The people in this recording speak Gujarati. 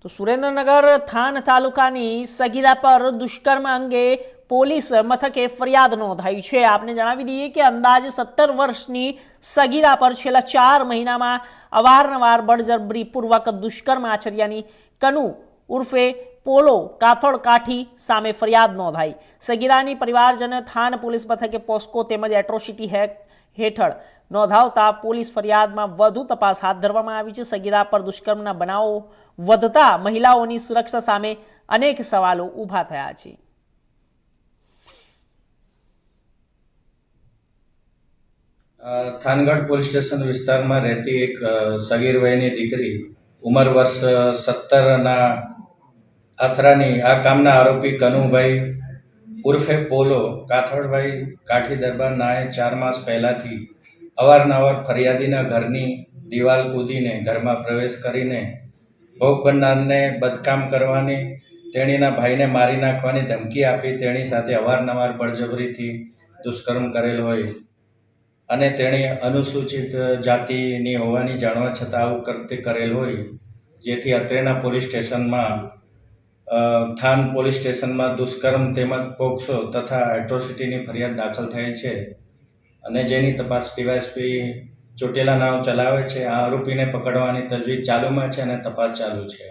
તો સુરેન્દ્રનગર થાન તાલુકાની સગીરા પર દુષ્કર્મ અંગે પોલીસ મથકે ફરિયાદ નોંધાઈ છે। આપને જણાવી દઈએ કે અંદાજે 17 વર્ષની સગીરા પર છેલ્લા 4 મહિનામાં અવારનવાર બળજબરીપૂર્વક દુષ્કર્મ આચર્યાની કનુ ઉર્ફે પોલો કાથોડ કાઠી સામે ફરિયાદ નોંધાઈ। સગીરાની પરિવારજને થાન પોલીસ મથકે પોસ્કો તેમજ એટ્રોસિટી હેઠળ નોંધાવતા પોલીસ ફરિયાદમાં વધુ તપાસ હાથ ધરવામાં આવી છે। સગીરા પર દુષ્કર્મના બનાવો વધતા મહિલાઓની સુરક્ષા સામે અનેક સવાલો ઊભા થયા છે। થાનગઢ પોલીસ સ્ટેશન વિસ્તારમાં રહેતી એક સગીર વયની દીકરી ઉંમર વર્ષ 17ના આશરાની આ કામના આરોપી કનુભાઈ ઉર્ફે પોલો કાથોડભાઈ કાઠી દરબારનાએ 4 માસ પહેલાથી અવારનવાર ફરિયાદીના ઘરની દિવાલ કૂદીને ઘરમાં પ્રવેશ કરીને ભોગ બનનારને બદકામ કરવાની, તેણીના ભાઈને મારી નાખવાની ધમકી આપી તેણી સાથે અવારનવાર બળજબરીથી દુષ્કર્મ કરેલ હોય અને તેણી અનુસૂચિત જાતિની હોવાની જાણવા છતાં આવું કૃત્ય કરેલ હોય, જેથી અત્રેના પોલીસ સ્ટેશનમાં થાન પોલીસ સ્ટેશનમાં દુષ્કર્મ તેમજ પોક્સો તથા એટ્રોસિટીની ફરિયાદ દાખલ થયેલ છે અને જેની તપાસ ડીવાયએસપી ચોટીલા નાવ ચલાવે છે। આ આરોપીને પકડવાની તજવીજ ચાલુમાં છે અને તપાસ ચાલુ છે।